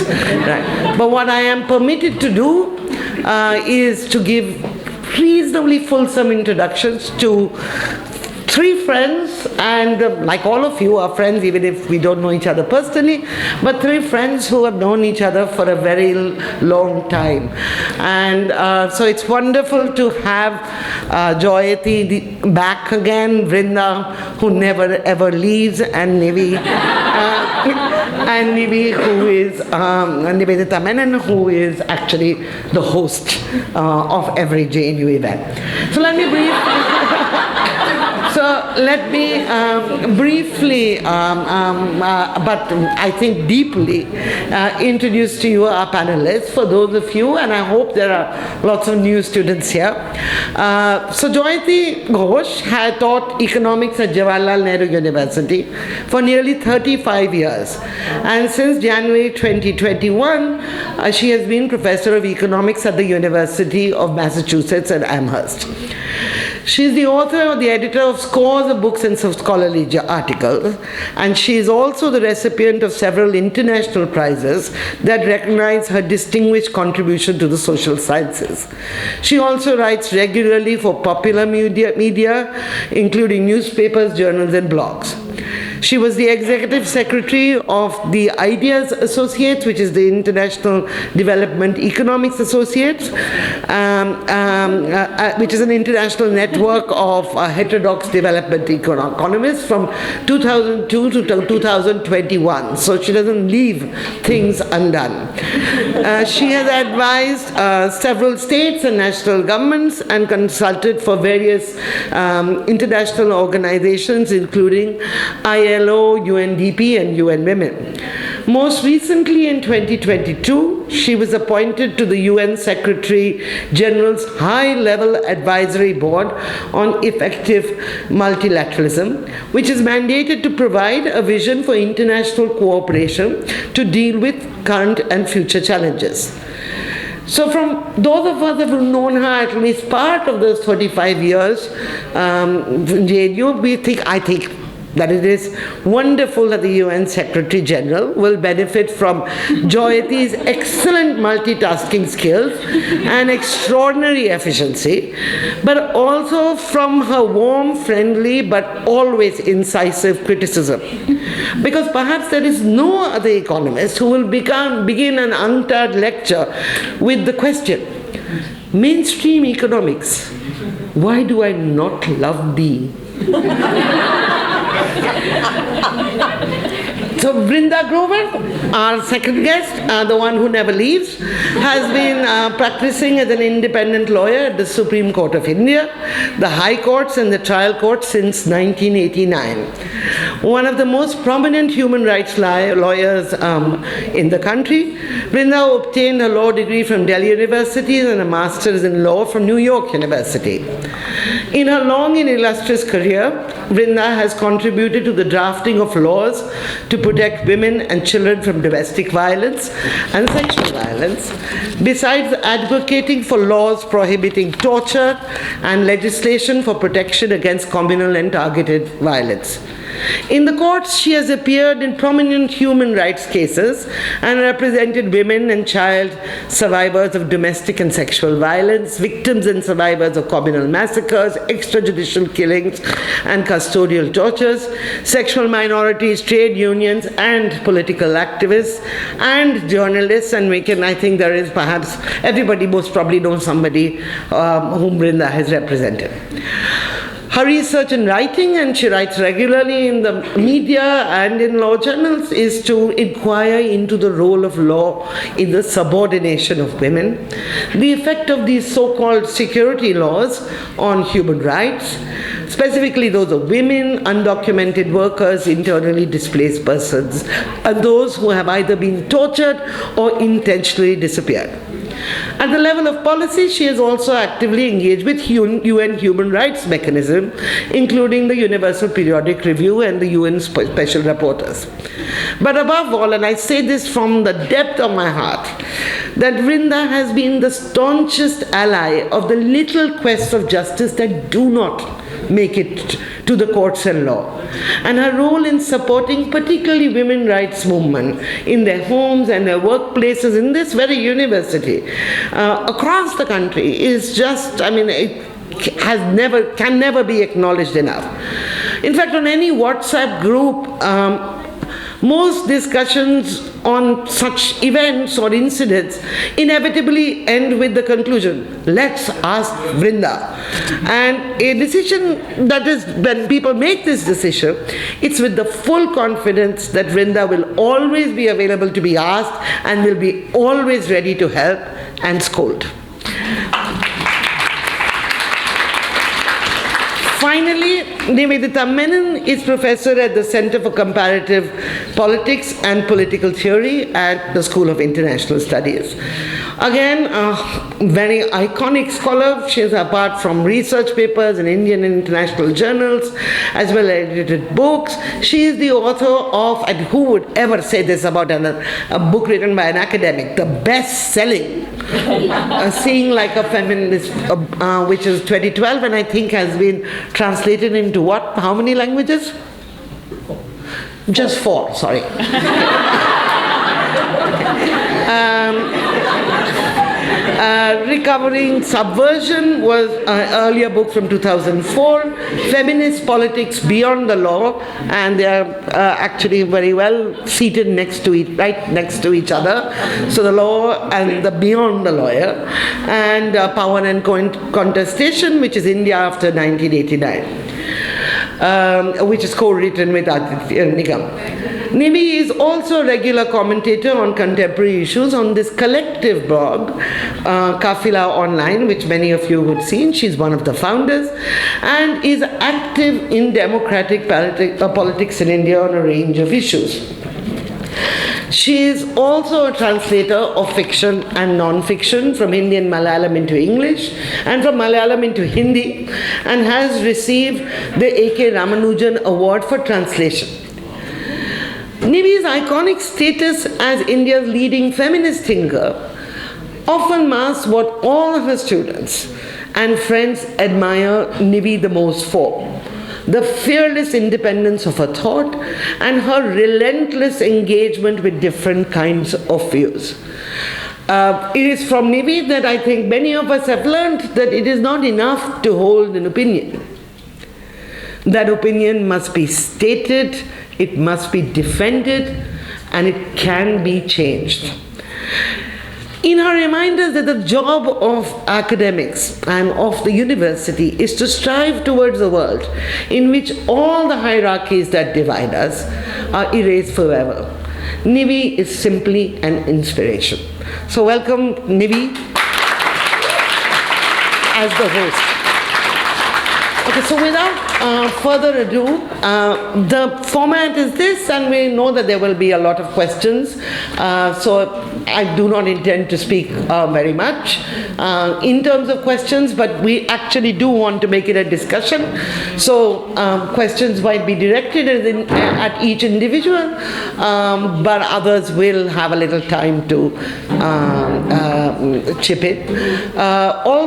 Right. But what I am permitted to do is to give reasonably fulsome introductions to three friends, and like all of you are friends even if we don't know each other personally, but three friends who have known each other for a very long time. And so it's wonderful to have Jayati back again, Vrinda, who never ever leaves, and who is Nivedita Menon, who is actually the host of every JNU event. So let me briefly, but I think deeply, introduce to you our panelists, for those of you, and I hope there are lots of new students here. So Jayati Ghosh had taught economics at Jawaharlal Nehru University for nearly 35 years. And since January 2021, she has been professor of economics at the University of Massachusetts at Amherst. She is the author or the editor of scores of books and scholarly articles, and she is also the recipient of several international prizes that recognize her distinguished contribution to the social sciences. She also writes regularly for popular media, including newspapers, journals, and blogs. She was the executive secretary of the Ideas Associates, which is the International Development Economics Associates, which is an international network of heterodox development economists from 2002 to 2021. So she doesn't leave things undone. She has advised several states and national governments and consulted for various international organizations, including ILO, UNDP, and UN Women. Most recently, in 2022, she was appointed to the UN Secretary General's High-Level Advisory Board on Effective Multilateralism, which is mandated to provide a vision for international cooperation to deal with current and future challenges. So from those of us who have known her at least part of those 35 years, JNU, I think that it is wonderful that the UN Secretary General will benefit from Jayati's excellent multitasking skills and extraordinary efficiency, but also from her warm, friendly, but always incisive criticism. Because perhaps there is no other economist who will begin an untired lecture with the question, mainstream economics, why do I not love thee? So Vrinda Grover, our second guest, the one who never leaves, has been practicing as an independent lawyer at the Supreme Court of India, the High Courts and the Trial Court since 1989. One of the most prominent human rights lawyers in the country, Vrinda obtained a law degree from Delhi University and a master's in law from New York University. In her long and illustrious career, Vrinda has contributed to the drafting of laws to protect women and children from domestic violence and sexual violence, besides advocating for laws prohibiting torture and legislation for protection against communal and targeted violence. In the courts, she has appeared in prominent human rights cases and represented women and child survivors of domestic and sexual violence, victims and survivors of communal massacres, extrajudicial killings and custodial tortures, sexual minorities, trade unions, and political activists, and journalists. And I think there is perhaps, everybody most probably knows somebody whom Vrinda has represented. Her research and writing, and she writes regularly in the media and in law journals, is to inquire into the role of law in the subordination of women, the effect of these so-called security laws on human rights, specifically those of women, undocumented workers, internally displaced persons, and those who have either been tortured or intentionally disappeared. At the level of policy, she has also actively engaged with UN human rights mechanism, including the Universal Periodic Review and the UN Special Rapporteurs. But above all, and I say this from the depth of my heart, that Vrinda has been the staunchest ally of the little quests of justice that do not make it to the courts and law. And her role in supporting particularly women's rights movement in their homes and their workplaces in this very university across the country is just, it can never be acknowledged enough. In fact, on any WhatsApp group, most discussions on such events or incidents inevitably end with the conclusion, let's ask Vrinda. And a decision that is, when people make this decision, it's with the full confidence that Vrinda will always be available to be asked and will be always ready to help and scold. Finally, Nivedita Menon is professor at the Center for Comparative Politics and Political Theory at the School of International Studies. Again, a very iconic scholar. She is, apart from research papers in Indian and international journals, as well as edited books, she is the author of, and who would ever say this about a book written by an academic, the best-selling Seeing Like a Feminist, which is 2012, and I think has been translated into what? How many languages? Just 4, sorry. Recovering Subversion was an earlier book from 2004. Feminist Politics Beyond the Law, and they are actually very well seated right next to each other. So the law and the beyond the lawyer, and Power and Contestation, which is India after 1989, which is co-written with Adda. Nivi is also a regular commentator on contemporary issues on this collective blog, Kafila Online, which many of you would see. She's one of the founders and is active in democratic politics in India on a range of issues. She is also a translator of fiction and non-fiction from Indian Malayalam into English and from Malayalam into Hindi, and has received the A.K. Ramanujan Award for Translation. Nivi's iconic status as India's leading feminist thinker often masks what all of her students and friends admire Nivi the most for: the fearless independence of her thought and her relentless engagement with different kinds of views. It is from Nivi that I think many of us have learned that it is not enough to hold an opinion. That opinion must be stated, it must be defended, and it can be changed. In her reminders that the job of academics and of the university is to strive towards a world in which all the hierarchies that divide us are erased forever, Nivi is simply an inspiration. So welcome Nivi as the host. Okay, so without further ado, the format is this, and we know that there will be a lot of questions, so I do not intend to speak very much in terms of questions, but we actually do want to make it a discussion. So questions might be directed at each individual, but others will have a little time to chip in.